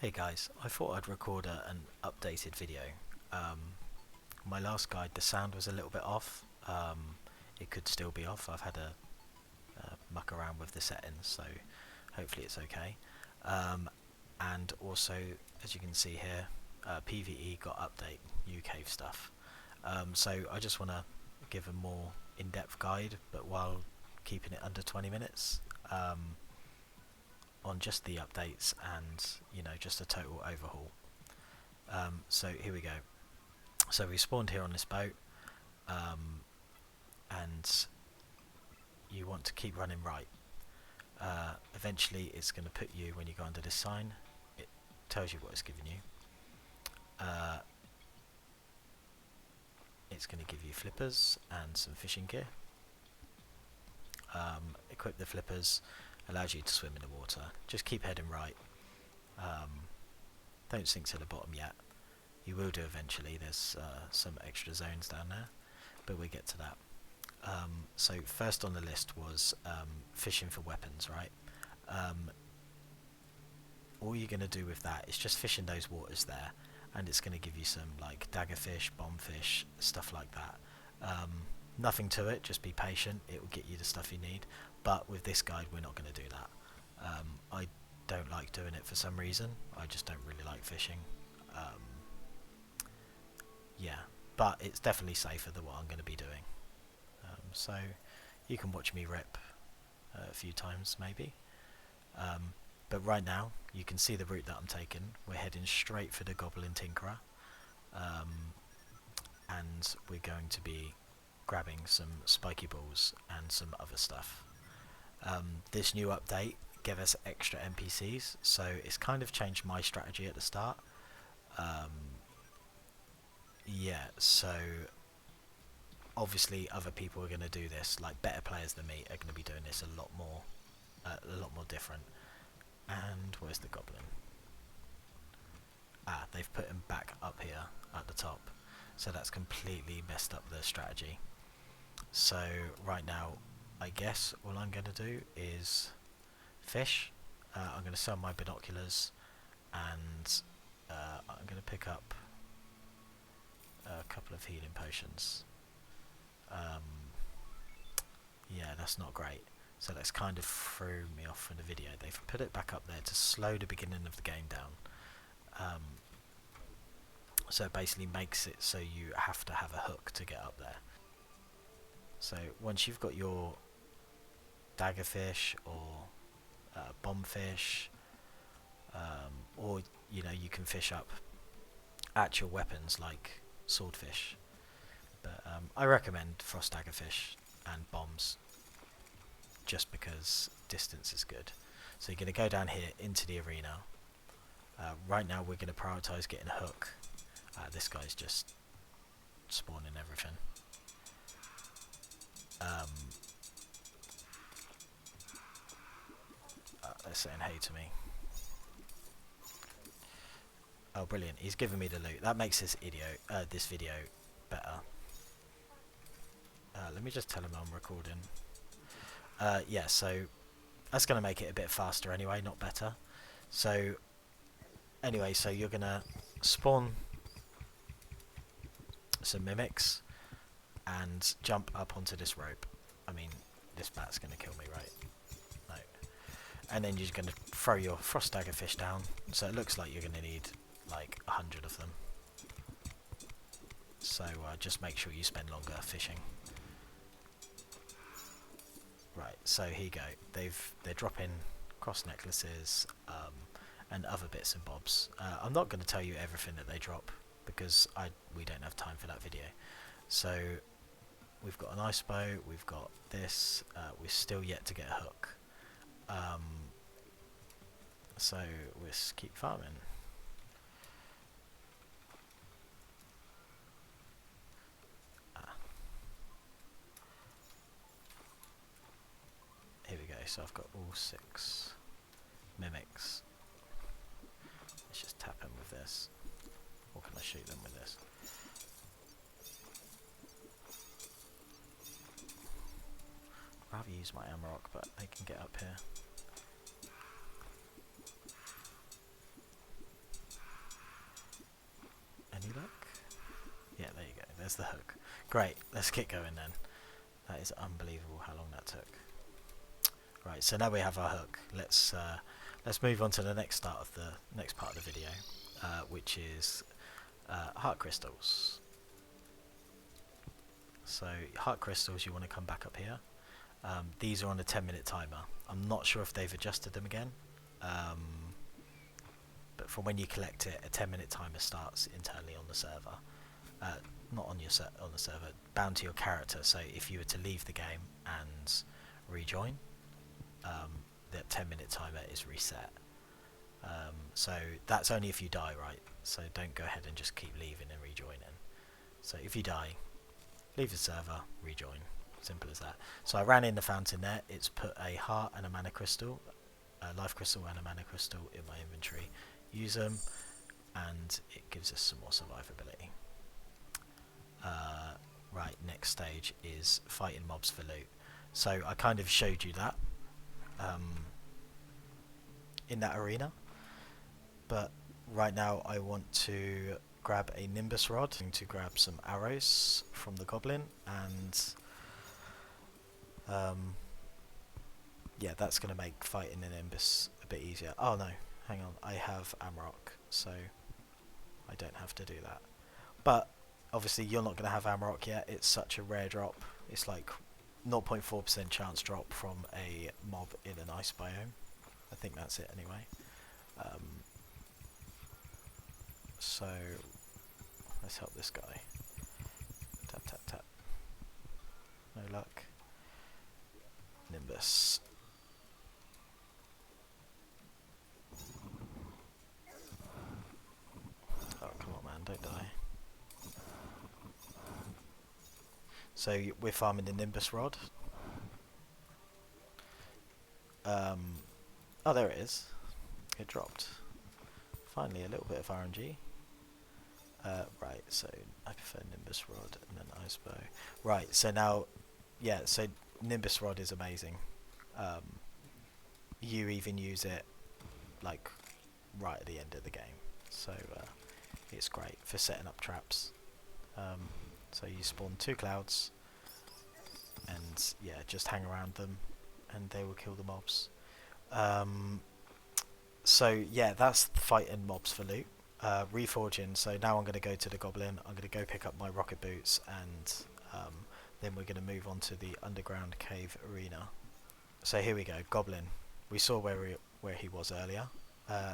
Hey guys, I thought I'd record an updated video. My last guide, the sound was a little bit off. It could still be off. I've had a muck around with the settings, so hopefully it's okay. And also, as you can see here, PVE got update new cave stuff. So I just want to give a more in-depth guide, but while keeping it under 20 minutes. On just the updates and just a total overhaul. So here we go. So we spawned here on this boat, and you want to keep running right. Eventually it's going to put you, when you go under this sign, it tells you what it's giving you. It's going to give you flippers and some fishing gear. Equip the flippers, allows you to swim in the water. Just keep heading right. Don't sink to the bottom yet. You will do eventually. There's some extra zones down there, but we'll get to that. So first on the list was fishing for weapons, right? All you're going to do with that is just fish in those waters there, and it's going to give you some like daggerfish, bombfish, stuff like that. Nothing to it, just be patient, it will get you the stuff you need. But with this guide we're not going to do that. I don't like doing it for some reason. I just don't really like fishing. Yeah, but it's definitely safer than what I'm going to be doing. So you can watch me rip a few times maybe. But right now you can see the route that I'm taking. We're heading straight for the Goblin Tinkerer, and we're going to be grabbing some spiky balls and some other stuff. This new update gave us extra NPCs, so it's kind of changed my strategy at the start. Yeah, so obviously other people are going to do this, like better players than me are going to be doing this a lot more different. And where's the goblin? They've put him back up here at the top, so that's completely messed up the strategy. So right now I guess all I'm going to do is fish. I'm going to sell my binoculars, and I'm going to pick up a couple of healing potions. Yeah, that's not great. So that's kind of threw me off from the video. They've put it back up there to slow the beginning of the game down. So it basically makes it so you have to have a hook to get up there. So once you've got your daggerfish or bombfish, or you can fish up actual weapons like swordfish, but I recommend frost daggerfish and bombs just because distance is good. So you're going to go down here into the arena. Right now we're going to prioritise getting a hook. This guy's just spawning everything. They're saying hey to me. Oh, brilliant! He's giving me the loot. That makes this video better. Let me just tell him I'm recording. Yeah, so that's going to make it a bit faster anyway, not better. So anyway, so you're going to spawn some mimics and jump up onto this rope. I mean, this bat's going to kill me, right? No. And then you're going to throw your frost dagger fish down. So it looks like you're going to need like 100 of them. So just make sure you spend longer fishing. Right, so here you go. They're dropping cross necklaces and other bits and bobs. I'm not going to tell you everything that they drop because we don't have time for that video. So we've got an ice bow, we've got this, we're still yet to get a hook. So we'll keep farming. Here we go, so I've got all 6 mimics. Let's just tap them with this. Or can I shoot them with this? I'd rather use my Amarok, but they can get up here. there's the hook. Great, let's get going then. That is unbelievable how long that took. Right, so now we have our hook. Let's move on to the next part of the video, which is heart crystals. So heart crystals, you want to come back up here. These are on a 10-minute timer. I'm not sure if they've adjusted them again, but from when you collect it, a 10-minute timer starts internally on the server. Not on your on the server, bound to your character. So if you were to leave the game and rejoin, that 10-minute timer is reset. So that's only if you die, right? So don't go ahead and just keep leaving and rejoining. So if you die, leave the server, rejoin. Simple as that. So I ran in the fountain there. It's put a heart and a mana crystal, a life crystal and a mana crystal in my inventory. Use them, and it gives us some more survivability. Right, next stage is fighting mobs for loot. So I kind of showed you that in that arena, but right now I want to grab a Nimbus Rod, to grab some arrows from the goblin, and yeah, that's going to make fighting an Nimbus a bit easier. Oh no, hang on, I have Amrock, so I don't have to do that. But obviously you're not going to have Amrock yet. It's such a rare drop. It's like 0.4% chance drop from a mob in an ice biome. I think that's it anyway. So let's help this guy. Tap tap tap. No luck. Nimbus. Oh come on man, don't die. So we're farming the Nimbus Rod. Oh, there it is. It dropped. Finally, a little bit of RNG. Right, so I prefer Nimbus Rod and then Ice Bow. Right, so now, yeah, so Nimbus Rod is amazing. You even use it like right at the end of the game, so it's great for setting up traps. So you spawn 2 clouds, and yeah, just hang around them, and they will kill the mobs. So yeah, that's fighting mobs for loot. Reforging, so now I'm going to go to the goblin, I'm going to go pick up my rocket boots, and then we're going to move on to the underground cave arena. So here we go, goblin. We saw where he was earlier.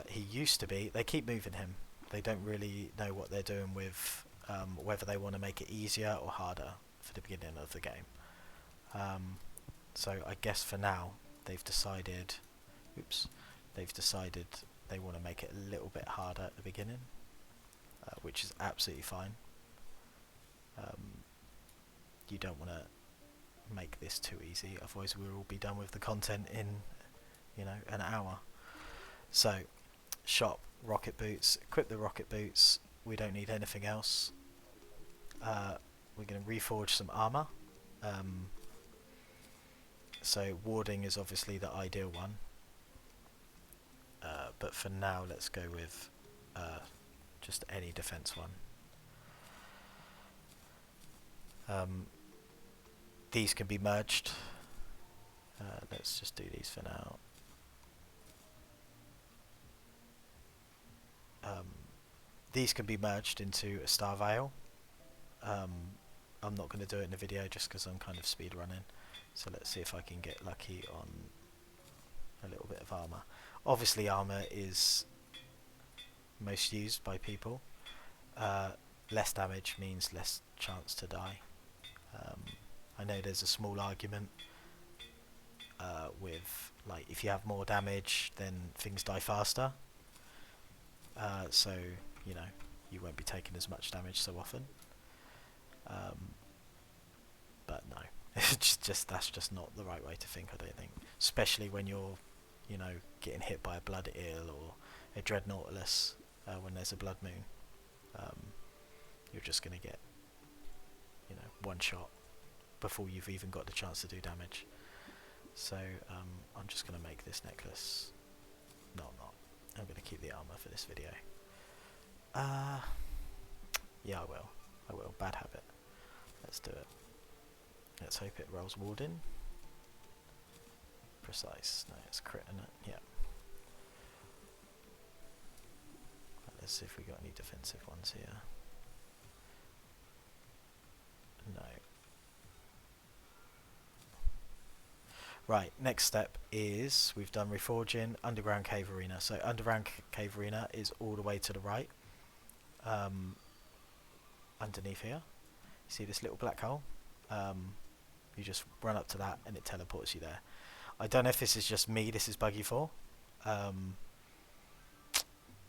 He used to be, they keep moving him. They don't really know what they're doing with whether they want to make it easier or harder for the beginning of the game. So I guess for now they've decided they want to make it a little bit harder at the beginning, which is absolutely fine. You don't want to make this too easy, otherwise we'll all be done with the content in, you know, an hour. So shop, rocket boots, equip the rocket boots, we don't need anything else. We're going to reforge some armor. So warding is obviously the ideal one, but for now let's go with just any defense one. These can be merged. Let's just do these for now. These can be merged into a Star Veil. I'm not going to do it in the video just because I'm kind of speed running. So let's see if I can get lucky on a little bit of armor. Obviously armor is most used by people. Less damage means less chance to die. I know there's a small argument with, like, if you have more damage then things die faster. So, you know, you won't be taking as much damage so often. But no, it's just that's just not the right way to think, I don't think. Especially when you're, you know, getting hit by a blood eel or a dread nautilus when there's a blood moon. You're just going to get, you know, one shot before you've even got the chance to do damage. So I'm just going to make this necklace. No, I'm not. I'm going to keep the armor for this video. Yeah, I will. Bad habit. Let's do it. Let's hope it rolls Warden. Precise. No, it's crit, isn't it? Yeah. Let's see if we got any defensive ones here. No. Right, next step is we've done Reforging, Underground Cave Arena. So Underground Cave Arena is all the way to the right. Underneath here. You see this little black hole? You just run up to that and it teleports you there. I don't know if this is just me this is buggy for.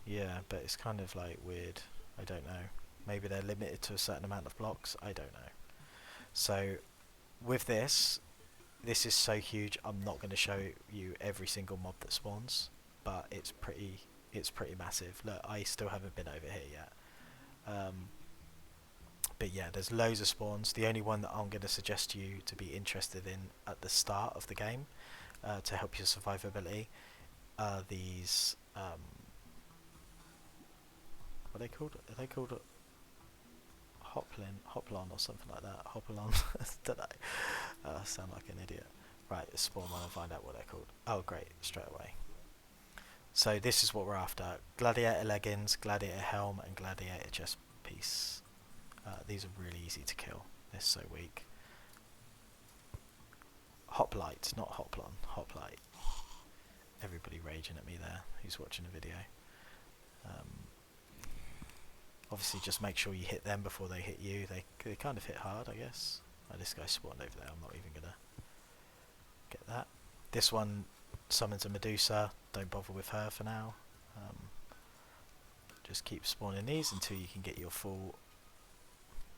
Yeah, but it's kind of like weird. I don't know. Maybe they're limited to a certain amount of blocks. I don't know. So with this is so huge. I'm not going to show you every single mob that spawns, but it's pretty massive. Look, I still haven't been over here yet. But yeah, there's loads of spawns. The only one that I'm going to suggest to you to be interested in at the start of the game to help your survivability are these. What are they called? Are they called Hoplon or something like that? Hopalon? Don't know. I sound like an idiot. Right, let's spawn one and find out what they're called. Oh great, straight away. So this is what we're after. Gladiator leggings, gladiator helm and gladiator chest piece. These are really easy to kill. They're so weak. Hoplite, not Hoplon. Hoplite. Everybody raging at me there who's watching the video. Obviously just make sure you hit them before they hit you. They kind of hit hard, I guess. Oh, this guy spawned over there. I'm not even going to get that. This one summons a Medusa. Don't bother with her for now. Just keep spawning these until you can get your full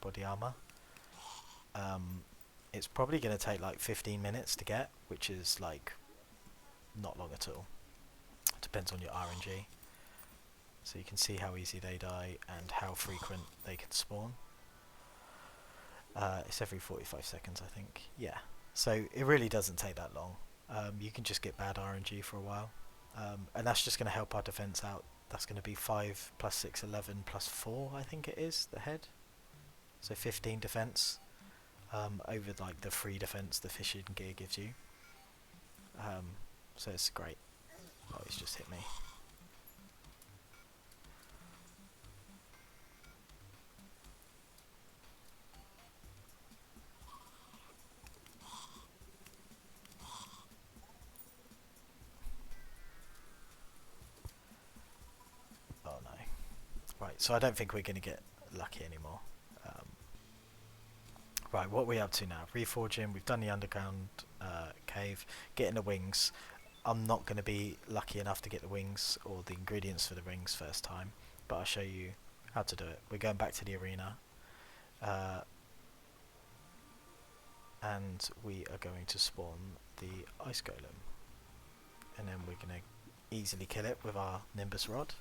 body armor. It's probably going to take like 15 minutes to get, which is like not long at all. Depends on your RNG. So you can see how easy they die and how frequent they can spawn. It's every 45 seconds, I think. Yeah. So it really doesn't take that long. You can just get bad RNG for a while. And that's just going to help our defense out. That's going to be 5 plus 6, 11 plus 4, I think it is, the head. So 15 defense over like the free defense the fishing gear gives you. So it's great. Oh, he's just hit me. Oh no. Right, so I don't think we're going to get lucky anymore. Right, what are we up to now? Reforging, we've done the underground cave, getting the wings. I'm not going to be lucky enough to get the wings or the ingredients for the rings first time, but I'll show you how to do it. We're going back to the arena, and we are going to spawn the ice golem, and then we're going to easily kill it with our Nimbus rod.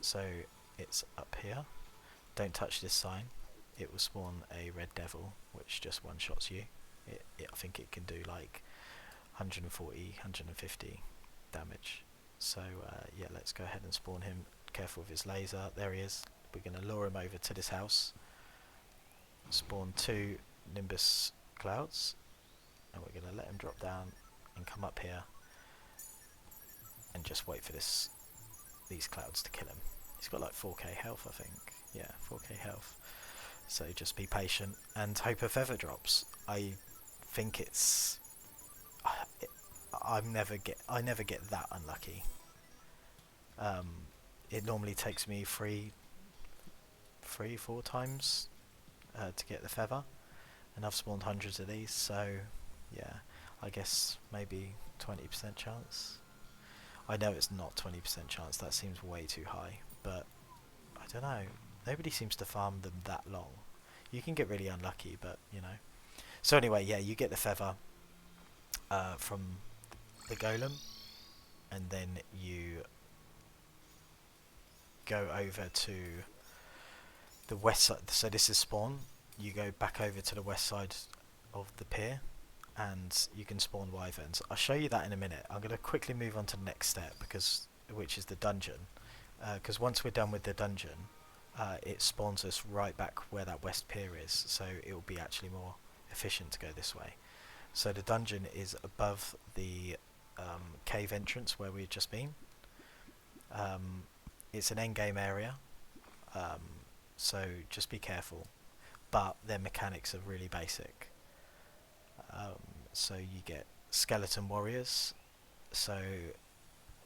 So it's up here. Don't touch this sign. It will spawn a red devil, which just one-shots you. I think it can do like 140, 150 damage. So yeah, let's go ahead and spawn him. Careful with his laser. There he is. We're going to lure him over to this house. Spawn 2 Nimbus clouds, and we're going to let him drop down and come up here and just wait for these clouds to kill him. He's got like 4k health, I think. Yeah, 4k health. So just be patient and hope a feather drops. I think it's I never get that unlucky. It normally takes me 3-4 times to get the feather, and I've spawned hundreds of these, so yeah, I guess maybe 20% chance. I know it's not 20% chance, that seems way too high, but I don't know, nobody seems to farm them that long. You can get really unlucky, but you know. So anyway, yeah, you get the feather from the golem, and then you go over to the west side. So this is spawn. You go back over to the west side of the pier, and you can spawn wyverns. I'll show you that in a minute. I'm going to quickly move on to the next step, which is the dungeon. Because once we're done with the dungeon, it spawns us right back where that west pier is, so it will be actually more efficient to go this way. So the dungeon is above the cave entrance where we've just been. It's an endgame area, so just be careful, but their mechanics are really basic. So you get skeleton warriors, so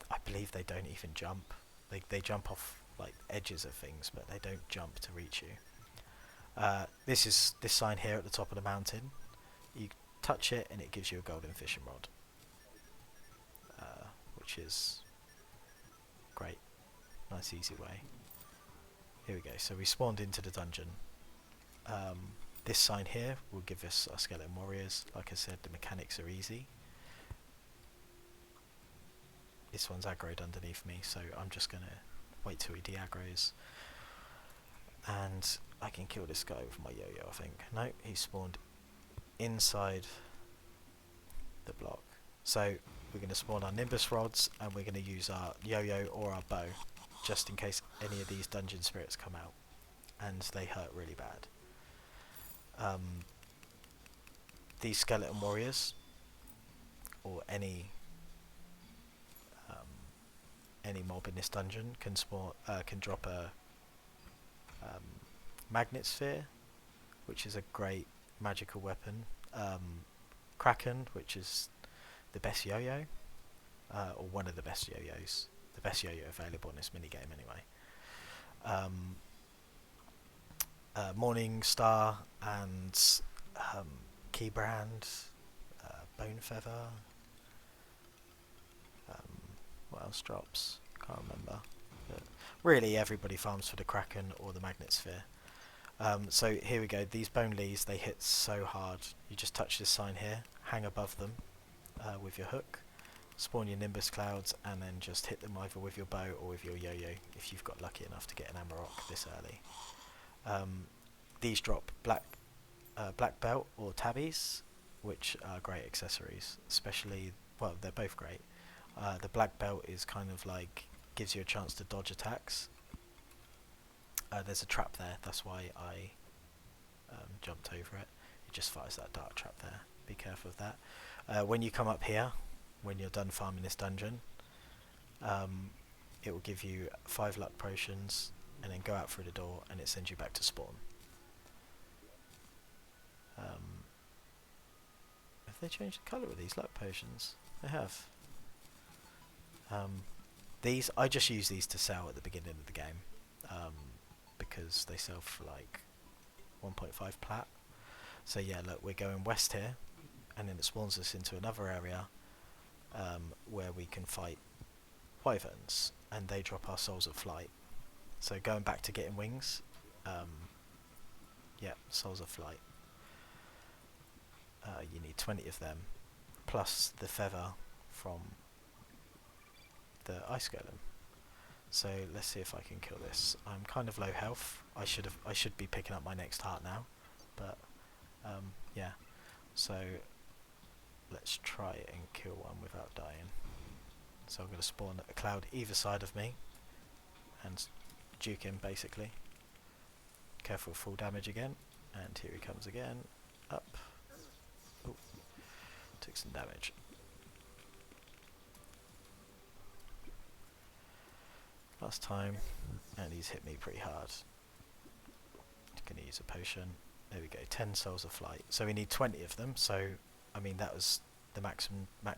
I believe they don't even jump. They jump off like edges of things, but they don't jump to reach you. This sign here at the top of the mountain. You touch it and it gives you a golden fishing rod, which is great. Nice easy way. Here we go. So we spawned into the dungeon. This sign here will give us our skeleton warriors. Like I said, the mechanics are easy. This one's aggroed underneath me, so I'm just gonna wait till he de-aggroes, and I can kill this guy with my yo-yo, I think. No, he spawned inside the block. So we're going to spawn our Nimbus rods, and we're going to use our yo-yo or our bow, just in case any of these dungeon spirits come out, and they hurt really bad. These skeleton warriors, or any mob in this dungeon, can drop a magnet sphere, which is a great magical weapon. Kraken, which is the best yo-yo, or one of the best yo-yos, the best yo-yo available in this minigame anyway. Morning Star and Keybrand, Bone Feather. What else drops? Can't remember. But really, everybody farms for the Kraken or the Magnet Sphere. So here we go. These bone leaves, they hit so hard. You just touch this sign here, hang above them with your hook, spawn your Nimbus clouds, and then just hit them either with your bow or with your yo-yo if you've got lucky enough to get an Amarok this early. These drop black belt or tabbies, which are great accessories, especially, well, they're both great. The black belt is kind of like, gives you a chance to dodge attacks. There's a trap there, that's why I jumped over it. It just fires that dark trap there, be careful of that. When you come up here, when you're done farming this dungeon, it will give you 5 luck potions, and then go out through the door, and it sends you back to spawn. Have they changed the colour of these luck potions? They have. These, I just use these to sell at the beginning of the game, because they sell for like 1.5 plat. So yeah, look, we're going west here, and then it spawns us into another area where we can fight wyverns, and they drop our souls of flight. So going back to getting wings, yeah, souls of flight. You need 20 of them, plus the feather from the ice golem. So let's see if I can kill this. I'm kind of low health. I should be picking up my next heart now, but yeah. So let's try and kill one without dying. So I'm going to spawn a cloud either side of me and juke him basically. Careful, full damage again, and here he comes again. Up. Ooh. Took some damage. Last time, and he's hit me pretty hard. Gonna use a potion. There we go, 10 souls of flight. So we need 20 of them, so I mean that was the max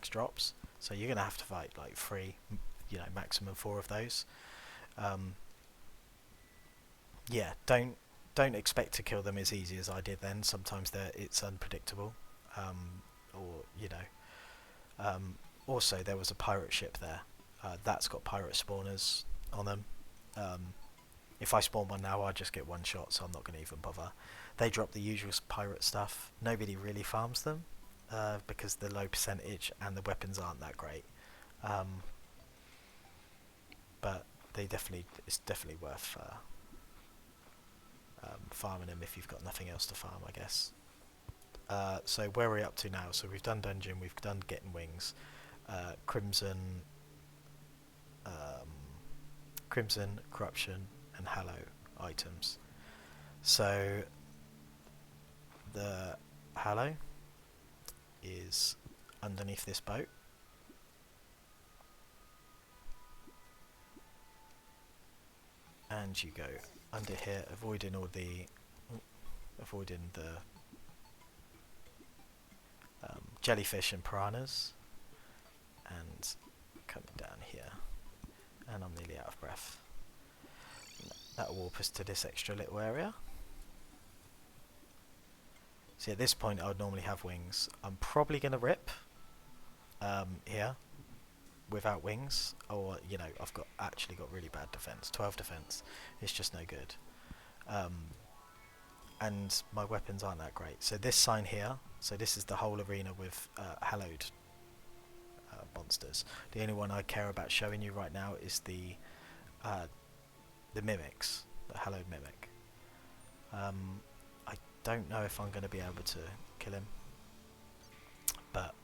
drops. So you're gonna have to fight like 3, maximum 4 of those. Yeah, don't expect to kill them as easy as I did then. Sometimes it's unpredictable. Also there was a pirate ship there. That's got pirate spawners on them. If I spawn one now, I just get one shot, so I'm not going to even bother. They drop the usual pirate stuff. Nobody really farms them because the low percentage and the weapons aren't that great. But it's definitely worth farming them if you've got nothing else to farm, I guess. So where are we up to now? So we've done dungeon, we've done getting wings, Crimson, Corruption, and Hallow items. So the Hallow is underneath this boat. And you go under here, avoiding the jellyfish and piranhas, and coming down here. And I'm nearly out of breath. That'll warp us to this extra little area. See, at this point I would normally have wings. I'm probably going to rip here without wings, or you know, I've actually got really bad defense. 12 defense. It's just no good. And my weapons aren't that great. So this sign here, so this is the whole arena with hallowed monsters. The only one I care about showing you right now is the mimics, the hallowed mimic. I don't know if I'm going to be able to kill him, but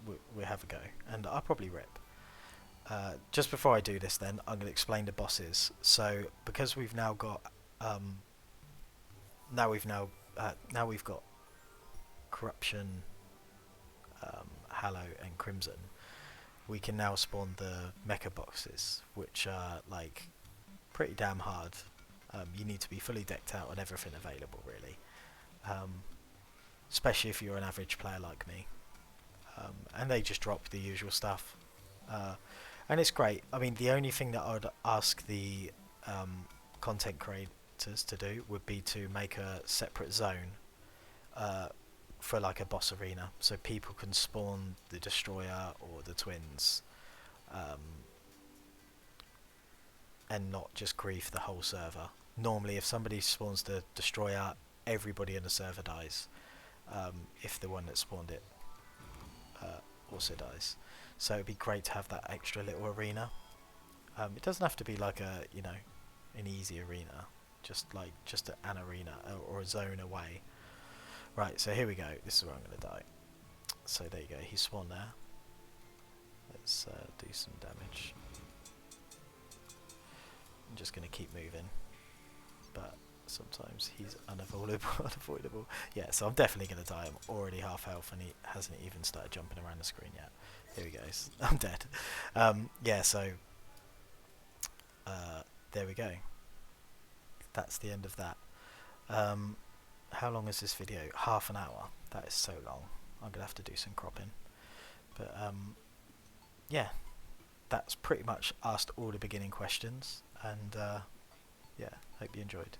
we'll have a go, and I'll probably rip. Just before I do this then, I'm going to explain the bosses. So because we've now got now we've got corruption, hallow and crimson, we can now spawn the mecha boxes, which are like pretty damn hard. You need to be fully decked out on everything available, really, especially if you're an average player like me. And they just drop the usual stuff, and it's great. I mean, the only thing that I would ask the content creators to do would be to make a separate zone for like a boss arena, so people can spawn the destroyer or the twins, and not just grief the whole server. Normally if somebody spawns the destroyer, everybody in the server dies, if the one that spawned it also dies. So it'd be great to have that extra little arena. It doesn't have to be like a, you know, an easy arena, just an arena or a zone away. Right, so here we go. This is where I'm going to die. So there you go, he spawned there. Let's do some damage. I'm just going to keep moving, but sometimes he's unavoidable. Yeah, so I'm definitely going to die. I'm already half health and he hasn't even started jumping around the screen yet. Here he goes. I'm dead. Yeah, so there we go. That's the end of that. How long is this video? Half an hour. That is so long. I'm going to have to do some cropping. But yeah, that's pretty much asked all the beginning questions, and yeah, hope you enjoyed.